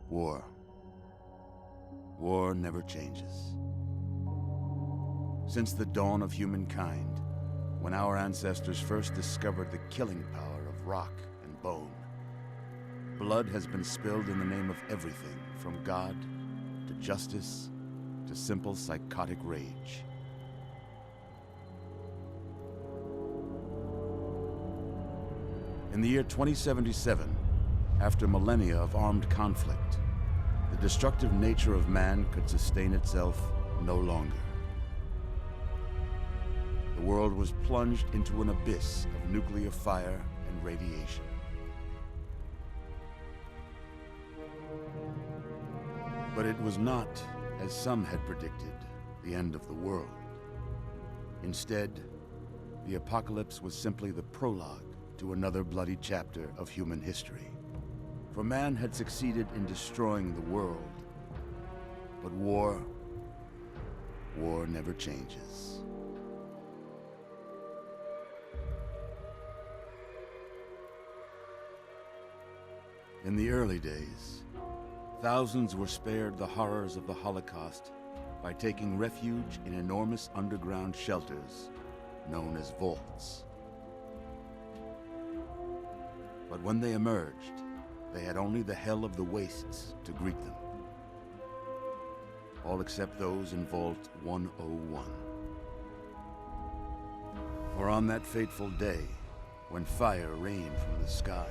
War. War never changes. Since the dawn of humankind, when our ancestors first discovered the killing power of rock and bone, blood has been spilled in the name of everything from God to justice to simple psychotic rage. In the year 2077, after millennia of armed conflict, the destructive nature of man could sustain itself no longer. The world was plunged into an abyss of nuclear fire and radiation. But it was not, as some had predicted, the end of the world. Instead, the apocalypse was simply the prologue to another bloody chapter of human history. For man had succeeded in destroying the world, but war never changes. In the early days, thousands were spared the horrors of the Holocaust by taking refuge in enormous underground shelters known as vaults. But when they emerged, they had only the hell of the wastes to greet them. All except those in Vault 101. For on that fateful day, when fire rained from the sky,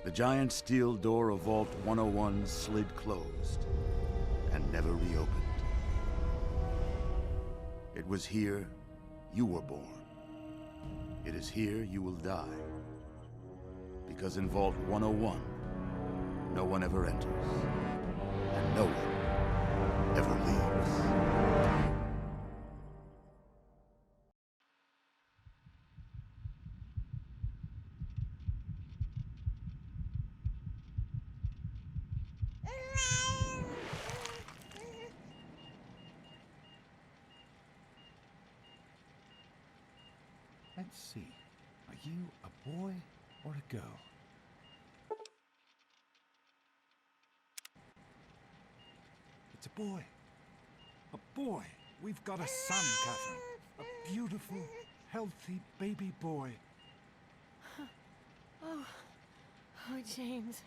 the giant steel door of Vault 101 slid closed and never reopened. It was here you were born. It is here you will die. Because in Vault 101, no one ever enters, and no one ever leaves. Let's see. Are you a boy or a girl? It's a boy. A boy. We've got a son, Catherine. A beautiful, healthy baby boy. Oh, James.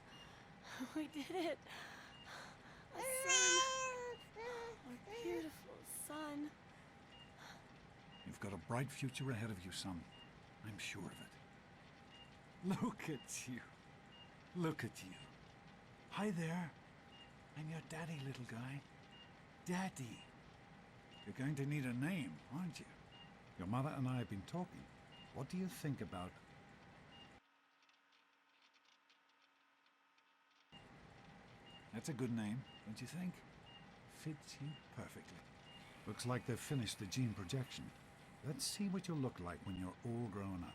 We did it. A son. A beautiful son. You've got a bright future ahead of you, son. I'm sure of it. Look at you. Look at you. Hi there. I'm your daddy, little guy. Daddy. You're going to need a name, aren't you? Your mother and I have been talking. What do you think about... That's a good name, don't you think? Fits you perfectly. Looks like they've finished the gene projection. Let's see what you'll look like when you're all grown up.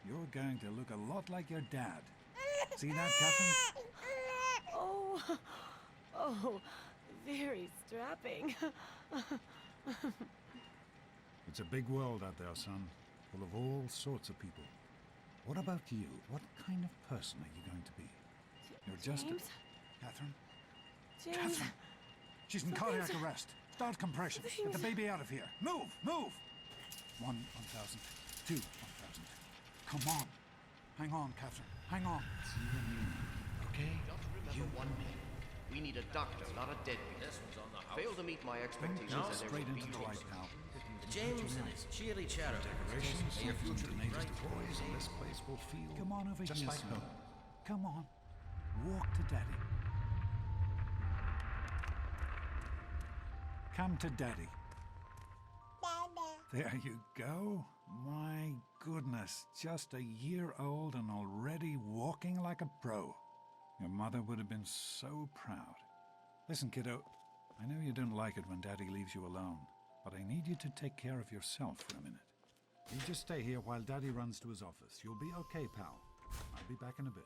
You're going to look a lot like your dad. See that, Catherine? Oh, very strapping. It's a big world out there, son, full of all sorts of people. What about you? What kind of person are you going to be? You're just James? Catherine? James? Catherine! She's in cardiac arrest. Start compressions. Get the baby out of here. Move! Move! 1,000. 2, 1,000. Come on. Hang on, Catherine. Hang on. It's you and me, okay? Just remember one thing. We need a doctor, not a deadbeat. This one's on the house. Fail to meet my expectations Now and there straight will be into the light trouble. now. James and his cheerly chatter. Decorations, May your future be bright. toys, and this place will feel come on over just here, like home. Come on. Walk to Daddy. Come to Daddy. There you go. My goodness, just a year old and already walking like a pro. Your mother would have been so proud. Listen, kiddo, I know you don't like it when Daddy leaves you alone, but I need you to take care of yourself for a minute. You just stay here while Daddy runs to his office. You'll be okay, pal. I'll be back in a bit.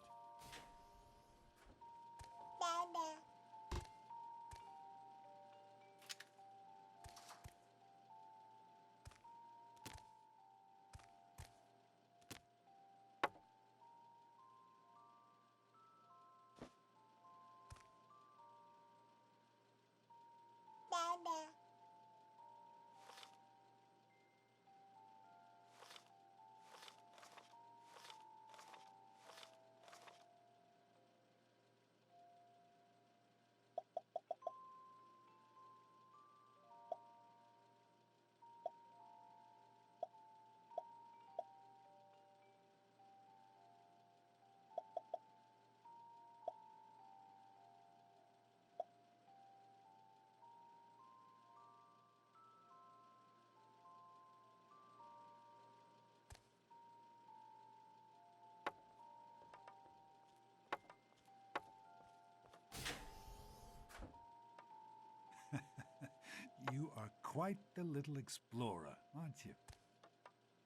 You are quite the little explorer, aren't you?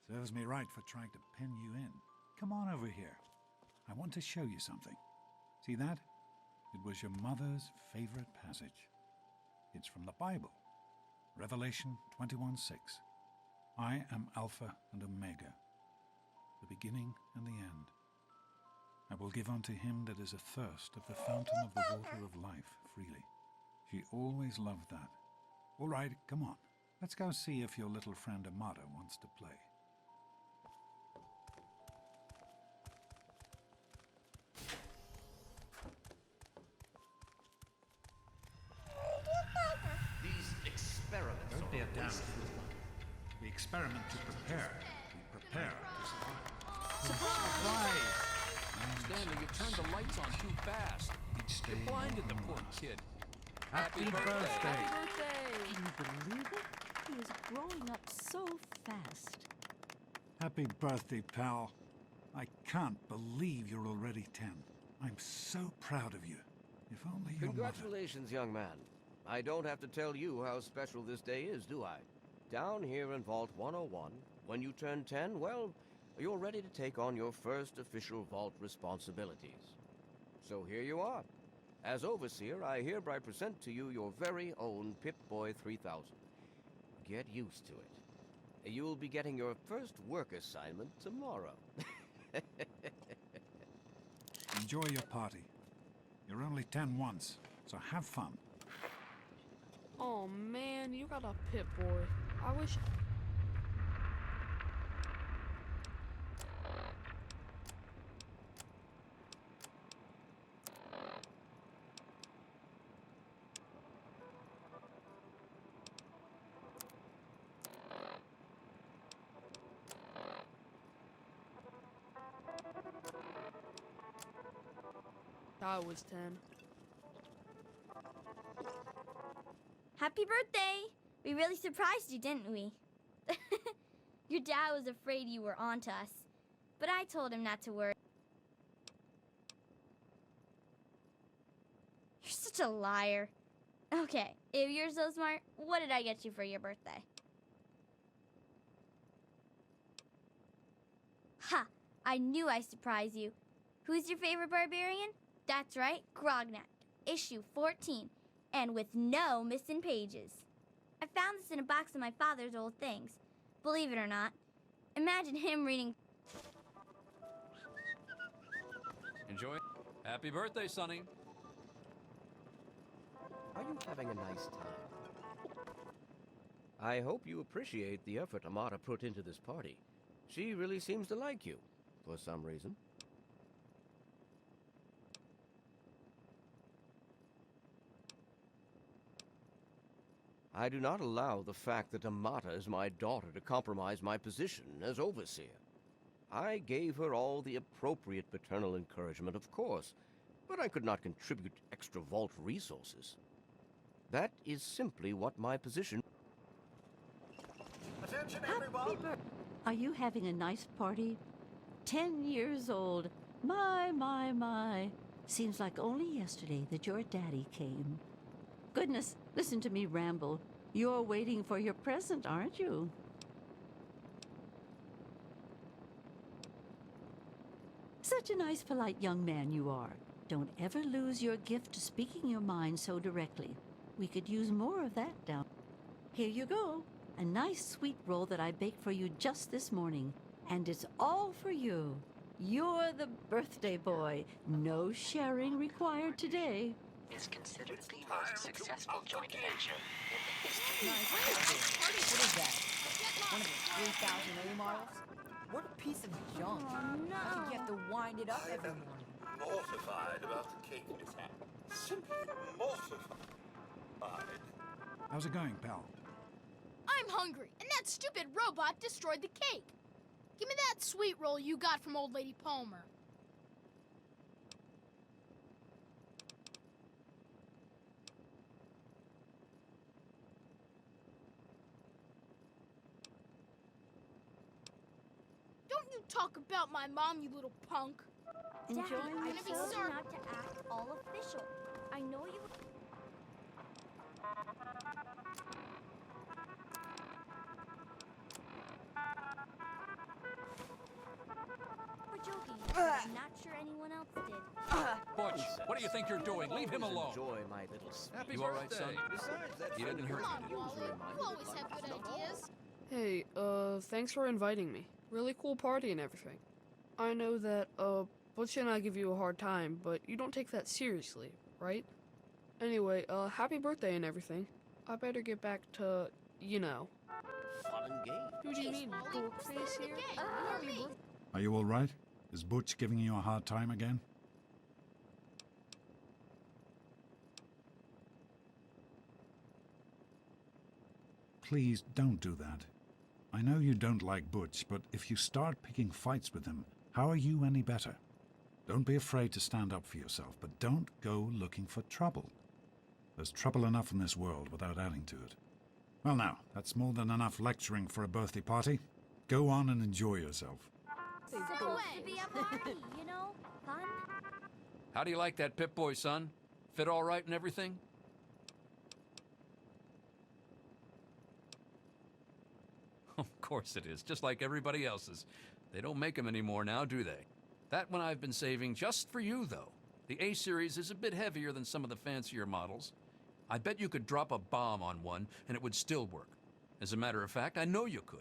Serves me right for trying to pen you in. Come on over here. I want to show you something. See that? It was your mother's favorite passage. It's from the Bible. Revelation 21:6. I am Alpha and Omega, the beginning and the end. I will give unto him that is athirst of the fountain of the water of life freely. She always loved that. All right, come on. Let's go see if your little friend Amada wants to play. These experiments Don't be a damn waste. fool. We experiment to prepare. We prepare to survive. Surprise! Stanley, you turned the lights on too fast. Each day You blinded the more poor alive. kid. Happy birthday! Happy birthday! Can you believe it? He is growing up so fast. Happy birthday, pal. I can't believe you're already 10. I'm so proud of you. If only your mother... Congratulations, young man. I don't have to tell you how special this day is, do I? Down here in Vault 101, when you turn 10, well, you're ready to take on your first official Vault responsibilities. So here you are. As Overseer, I hereby present to you your very own Pip-Boy 3000. Get used to it. You'll be getting your first work assignment tomorrow. Enjoy your party. You're only 10 once, so have fun. Oh man, you got a Pip-Boy. I wish... I was 10. Happy birthday! We really surprised you, didn't we? Your dad was afraid you were onto us, but I told him not to worry. You're such a liar. Okay, if you're so smart, what did I get you for your birthday? Ha! I knew I surprised you. Who's your favorite barbarian? That's right, Grognak, issue 14, and with no missing pages. I found this in a box of my father's old things. Believe it or not. Imagine him reading. Enjoy. Happy birthday, Sonny. Are you having a nice time? I hope you appreciate the effort Amata put into this party. She really seems to like you, for some reason. I do not allow the fact that Amata is my daughter to compromise my position as overseer. I gave her all the appropriate paternal encouragement, of course, but I could not contribute extra vault resources. That is simply what my position... Attention, Happy everyone! Are you having a nice party? 10 years old. My. Seems like only yesterday that your daddy came. Goodness, listen to me ramble. You're waiting for your present, aren't you? Such a nice, polite young man you are. Don't ever lose your gift to speaking your mind so directly. We could use more of that down. Here you go. A nice sweet roll that I baked for you just this morning. And it's all for you. You're the birthday boy. No sharing required today. Is considered the most successful joint venture in the history of What is that? One of the 3,000 A models? What a piece of junk. Oh, no. I think you have to wind it up every morning. Mortified about the cake mishap. Simply mortified. How's it going, pal? I'm hungry, and that stupid robot destroyed the cake. Give me that sweet roll you got from old lady Palmer. Don't you talk about my mom, you little punk. Daddy, Enjoying I gonna be told you sorry. not to act all official. I know you. We're joking. I'm not sure anyone else did. Butch, what do you think you're doing? Leave him alone. Enjoy my little speech. Happy you all right, son? Besides, that He didn't hurt Come you. on, Wally. You always have good ideas. Hey, thanks for inviting me. Really cool party and everything. I know that, Butch and I give you a hard time, but you don't take that seriously, right? Anyway, happy birthday and everything. I better get back to, you know. Fun and games. Who do you Jeez, mean, Wally, Dork what's Face the here? game? Happy Me. birthday. Are you all right? Is Butch giving you a hard time again? Please don't do that. I know you don't like Butch, but if you start picking fights with him, how are you any better? Don't be afraid to stand up for yourself, but don't go looking for trouble. There's trouble enough in this world without adding to it. Well now, that's more than enough lecturing for a birthday party. Go on and enjoy yourself. It's supposed to be a party, you know? Fun. How do you like that Pip-Boy, son? Fit all right and everything? Of course it is, just like everybody else's. They don't make them anymore now, do they? That one I've been saving just for you, though. The A-Series is a bit heavier than some of the fancier models. I bet you could drop a bomb on one and it would still work. As a matter of fact, I know you could.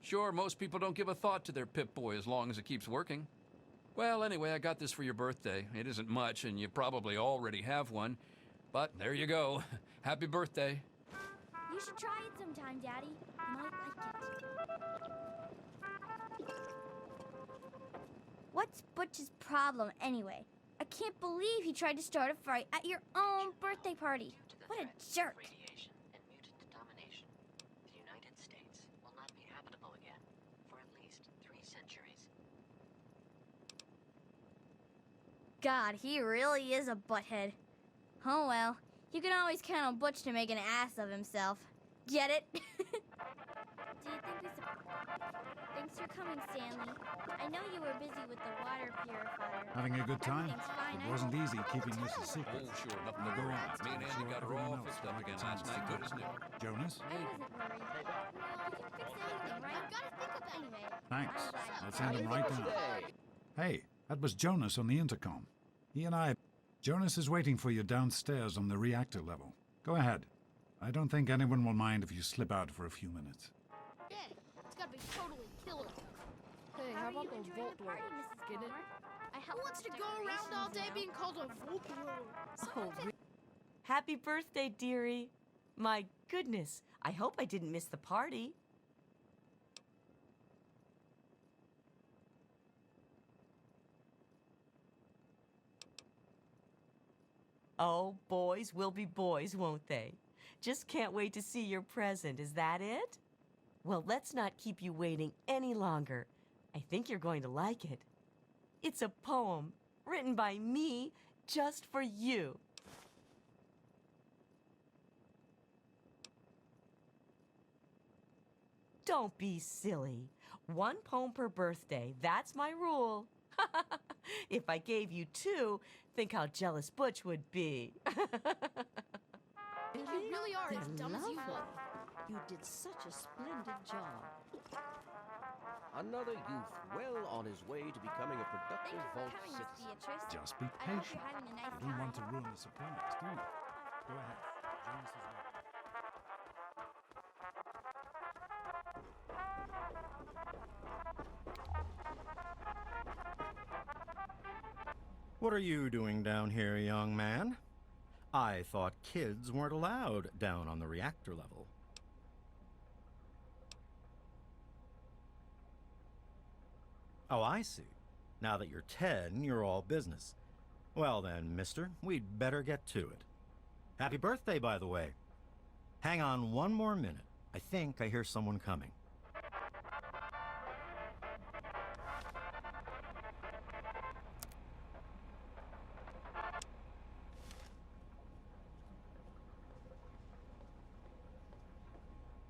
Sure, most people don't give a thought to their Pip-Boy as long as it keeps working. Well, anyway, I got this for your birthday. It isn't much, and you probably already have one. But there you go. Happy birthday. You should try it sometime, Daddy. You might like it. What's Butch's problem, anyway? I can't believe he tried to start a fight at your own birthday party. What a jerk. radiation and mutant domination. The United States will not be habitable again for at least 3 centuries. God, he really is a butthead. Oh well, you can always count on Butch to make an ass of himself. Get it? Do you think we Thanks for coming, Stanley. I know you were busy with the water purifier. Having a good time? Everything's fine. It wasn't easy keeping this a secret. Oh, sure, nothing to Go worry on. about. Me and Andy got her all fixed up again last night, good as new. Jonas? I wasn't worried. No, you can fix anything, right? Gotta think of that. Anyway, Thanks. I'm glad. I'll send him right down. Hey, Hey, that was Jonas on the intercom. He and I... Jonas is waiting for you downstairs on the reactor level. Go ahead. I don't think anyone will mind if you slip out for a few minutes. Yeah, it's gotta be totally killer. Hey, how about the vault roll? Get it? Who wants to go around all day being called a vault roll? Oh, happy birthday, dearie. My goodness, I hope I didn't miss the party. Oh, boys will be boys, won't they? Just can't wait to see your present. Is that it? Well, let's not keep you waiting any longer. I think you're going to like it. It's a poem written by me just for you. Don't be silly. 1 poem per birthday. That's my rule. If I gave you 2, think how jealous Butch would be. You really are as dumb as you look. You did such a splendid job. Another youth well on his way to becoming a productive vault citizen. Beatrice. Just be I hope patient. you're having a nice You don't want to time. ruin the surprise, do you? Go ahead. Jonas is ready. What are you doing down here, young man? I thought kids weren't allowed down on the reactor level. Oh, I see. Now that you're 10, you're all business. Well then, mister, we'd better get to it. Happy birthday, by the way. Hang on one more minute. I think I hear someone coming.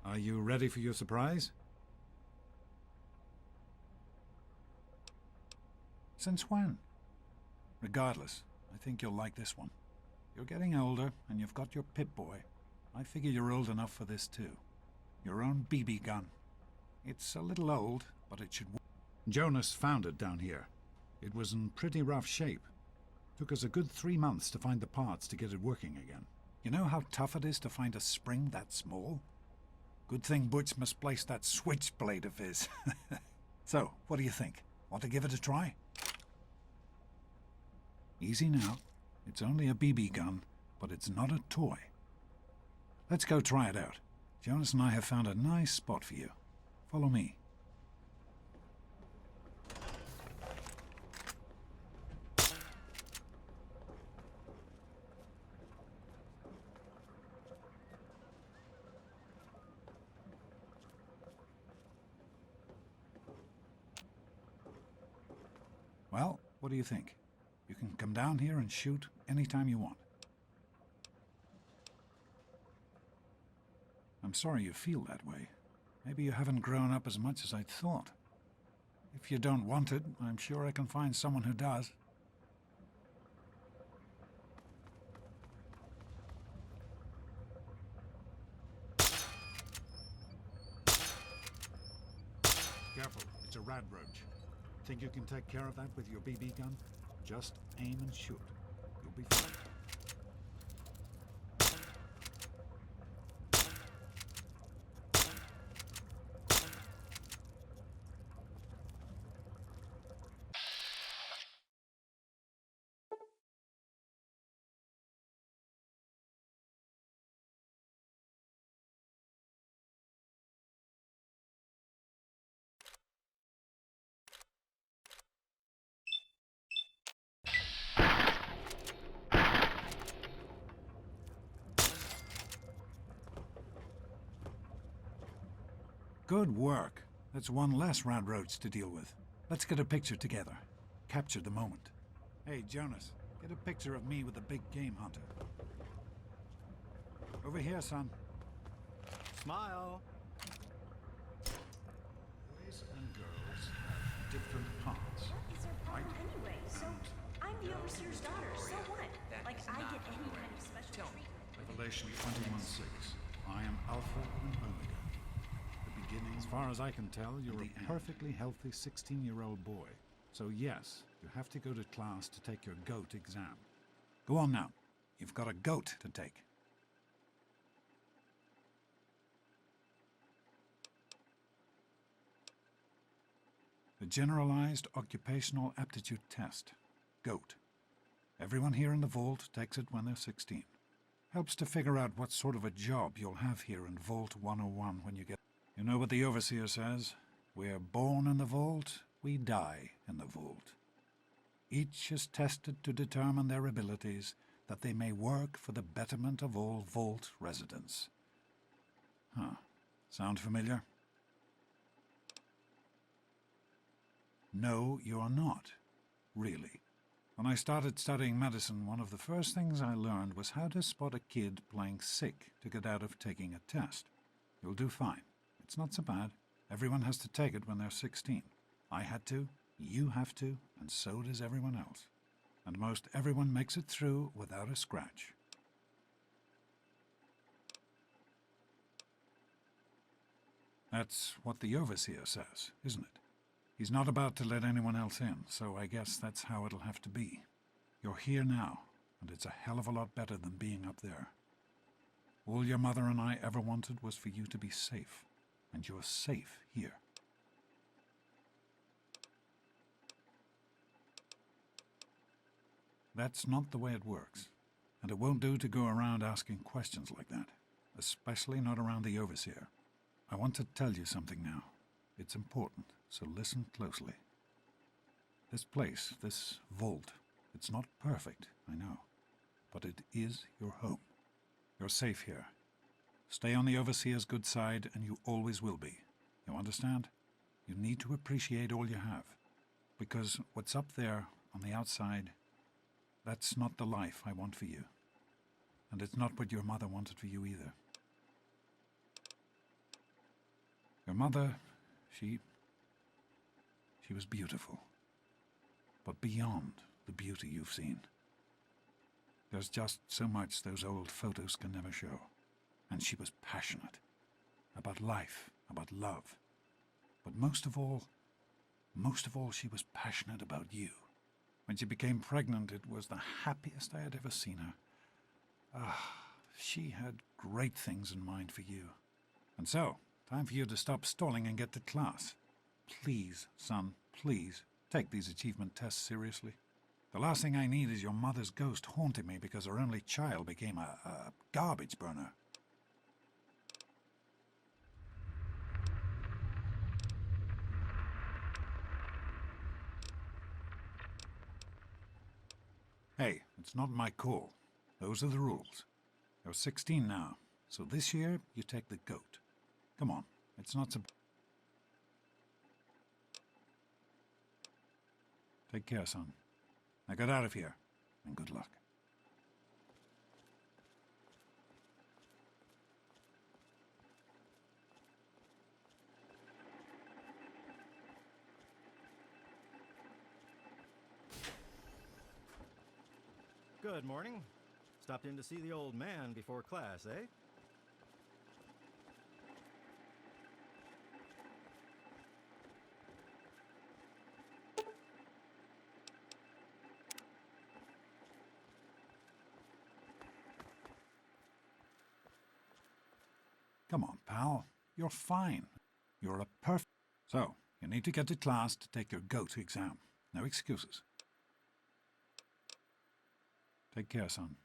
Are you ready for your surprise? Since when? Regardless, I think you'll like this one. You're getting older, and you've got your Pip-Boy. I figure you're old enough for this too. Your own BB gun. It's a little old, but it should work. Jonas found it down here. It was in pretty rough shape. Took us a good 3 months to find the parts to get it working again. You know how tough it is to find a spring that small? Good thing Butch misplaced that switchblade of his. So, what do you think? Want to give it a try? Easy now. It's only a BB gun, but it's not a toy. Let's go try it out. Jonas and I have found a nice spot for you. Follow me. Well, what do you think? You can come down here and shoot anytime you want. I'm sorry you feel that way. Maybe you haven't grown up as much as I'd thought. If you don't want it, I'm sure I can find someone who does. Careful, it's a rad roach. Think you can take care of that with your BB gun? Just aim and shoot. You'll be fine. Good work. That's one less rad roach to deal with. Let's get a picture together. Capture the moment. Hey, Jonas, get a picture of me with the big game hunter. Over here, son. Smile. Boys and girls have different parts. What is her problem anyway? So, I'm the overseer's daughter, so what? Like, I get any kind of special treatment. Revelation 21:6. I am Alpha and Omega. The beginning. As far as I can tell, you're a perfectly healthy 16-year-old boy. So yes, you have to go to class to take your G.O.A.T exam. Go on now. You've got a goat to take. The Generalized Occupational Aptitude Test. GO.A.T. Everyone here in the Vault takes it when they're 16. Helps to figure out what sort of a job you'll have here in Vault 101 when you get... You know what the Overseer says? We're born in the Vault, we die in the Vault. Each is tested to determine their abilities, that they may work for the betterment of all Vault residents. Huh. Sound familiar? No, you're not. Really. When I started studying medicine, one of the first things I learned was how to spot a kid playing sick to get out of taking a test. You'll do fine. It's not so bad. Everyone has to take it when they're 16. I had to, you have to, and so does everyone else. And most everyone makes it through without a scratch. That's what the Overseer says, isn't it? He's not about to let anyone else in, so I guess that's how it'll have to be. You're here now, and it's a hell of a lot better than being up there. All your mother and I ever wanted was for you to be safe, and you're safe here. That's not the way it works, and it won't do to go around asking questions like that, especially not around the Overseer. I want to tell you something now. It's important, so listen closely. This place, this vault, it's not perfect, I know, but it is your home. You're safe here. Stay on the Overseer's good side, and you always will be. You understand? You need to appreciate all you have, because what's up there on the outside, that's not the life I want for you. And it's not what your mother wanted for you either. Your mother, she was beautiful. But beyond the beauty you've seen. There's just so much those old photos can never show. And she was passionate. About life, about love. But most of all, she was passionate about you. When she became pregnant, it was the happiest I had ever seen her. She had great things in mind for you. And so, time for you to stop stalling and get to class. Please, son, please, take these achievement tests seriously. The last thing I need is your mother's ghost haunting me because her only child became a garbage burner. Hey, it's not my call. Those are the rules. You're 16 now, so this year you take the GO.A.T. Come on, it's not so... Take care, son. Now get out of here, and good luck. Good morning. Stopped in to see the old man before class, eh? Come on, pal. You're fine. You're a perfect... So, you need to get to class to take your GO.A.T. exam. No excuses. Take care, son.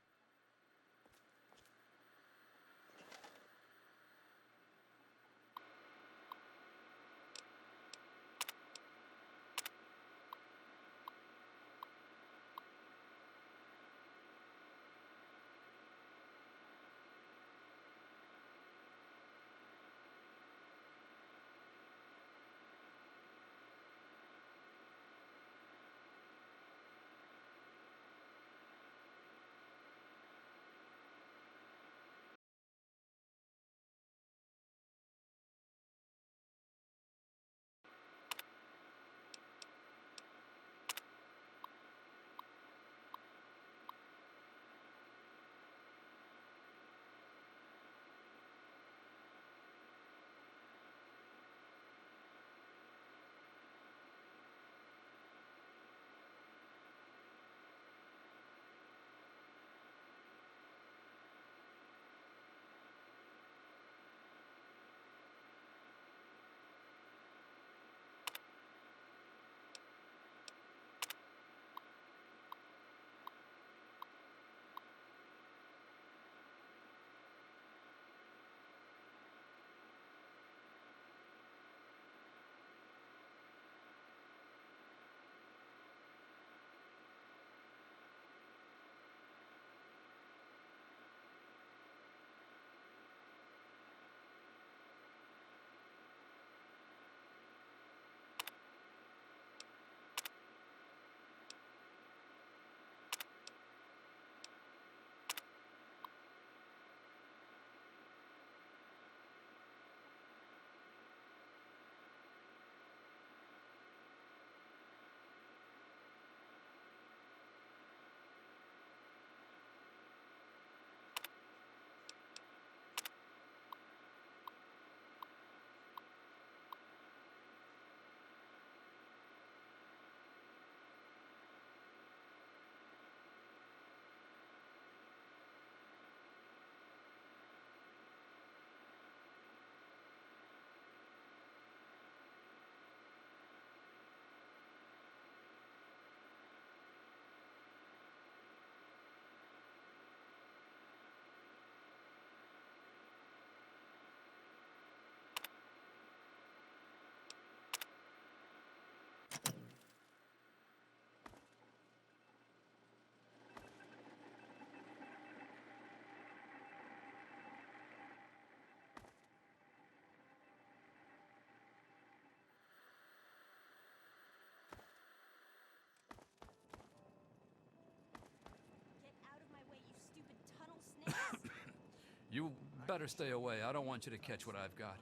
You better stay away. I don't want you to catch what I've got.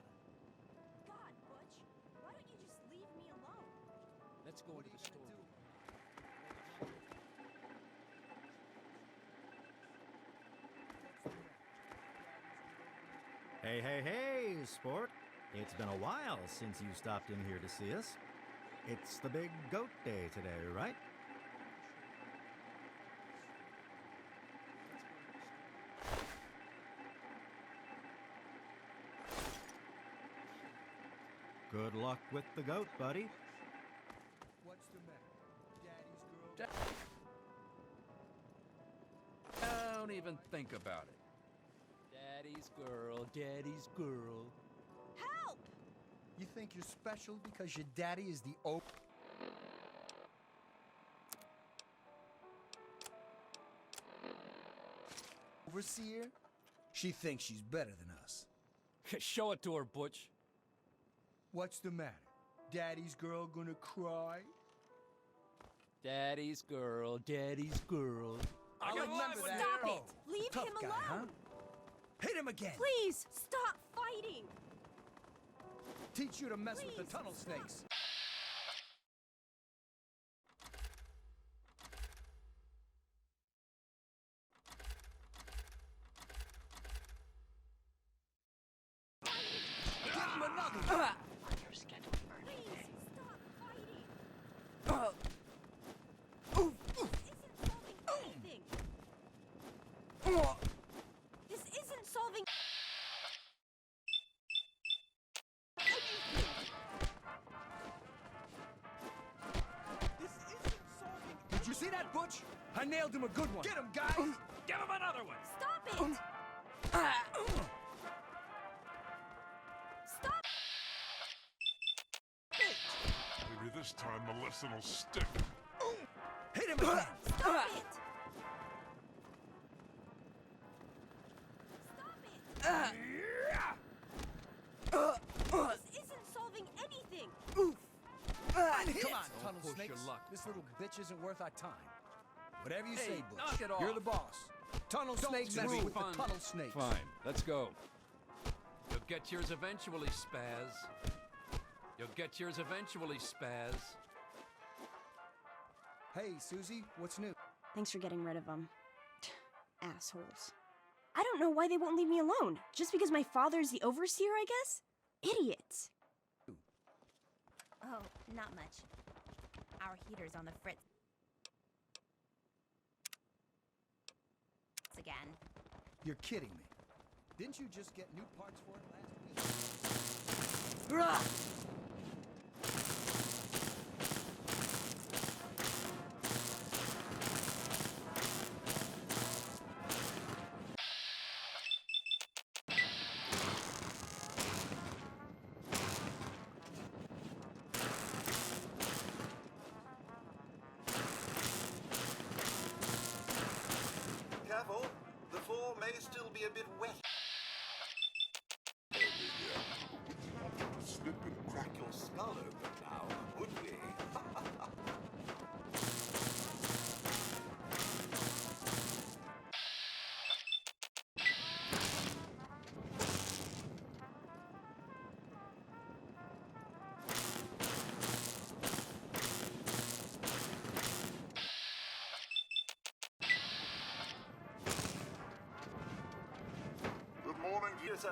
God, Butch, why don't you just leave me alone? Let's go into the store. Hey, hey, hey, sport. It's been a while since you stopped in here to see us. It's the big goat day today, right? Good luck with the goat, buddy. What's the matter? Daddy's girl? Don't even think about it. Daddy's girl. Help! You think you're special because your daddy is the overseer? She thinks she's better than us. Show it to her, Butch. What's the matter? Daddy's girl gonna cry? Daddy's girl. I'll remember that. Stop Oh, it! Leave tough him guy, alone! huh? Hit him again! Please, stop fighting! Teach you to mess with Please, the tunnel stop. snakes. Give him another! On your scheduled birthday. Please, stop fighting! This isn't solving anything! This isn't solving. Did you see that, Butch? I nailed him a good one. Get him, guys! Give him another one! Stop it! Stop! Maybe this time the lesson will stick. Hit him again! Stop it! Stop it! This isn't solving anything! Come on, tunnel push snakes. your luck. This little bitch isn't worth our time. Whatever you Hey, say, Butch. knock it You're off. the boss. Tunnel snakes mess rule with with the fun. tunnel snakes. Fine, let's go. You'll get yours eventually, Spaz. You'll get yours eventually, Spaz. Hey, Susie, what's new? Thanks for getting rid of them. Assholes. I don't know why they won't leave me alone. Just because my father's the overseer, I guess? Idiots. Oh, not much. Our heater's on the fritz. Again. You're kidding me. Didn't you just get new parts for it last week? Careful, the floor may still be a bit wet. Slip and crack your skull open now, would we? Good morning, dear sir.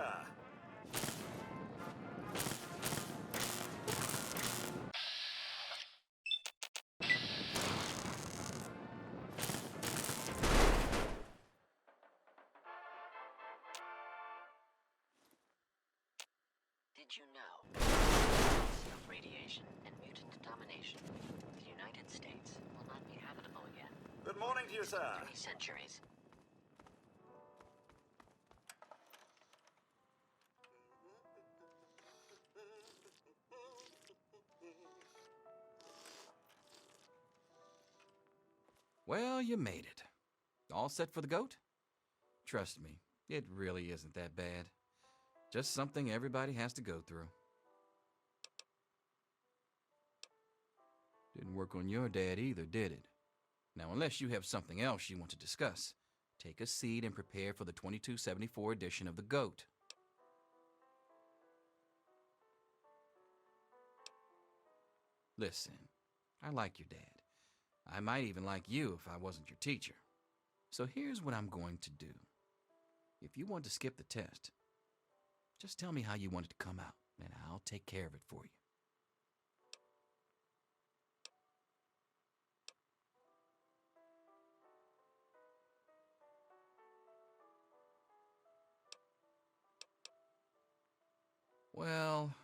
Did you know? Of radiation and mutant domination, the United States will not be habitable again. Good morning, dear sir. 3 centuries. Well, you made it. All set for the goat? Trust me, it really isn't that bad. Just something everybody has to go through. Didn't work on your dad either, did it? Now, unless you have something else you want to discuss, Take a seat and prepare for the 2274 edition of the G.O.A.T. Listen, I like your dad. I might even like you if I wasn't your teacher. So here's what I'm going to do. If you want to skip the test, just tell me how you want it to come out, and I'll take care of it for you. Well,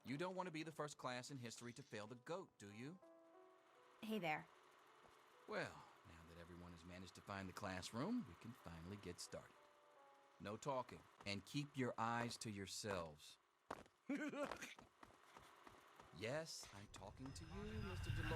you don't want to be the first class in history to fail the G.O.A.T, do you? Hey there. Well, now that everyone has managed to find the classroom, we can finally get started. No talking, and keep your eyes to yourselves. Yes, I'm talking to you, Mr. DeLore.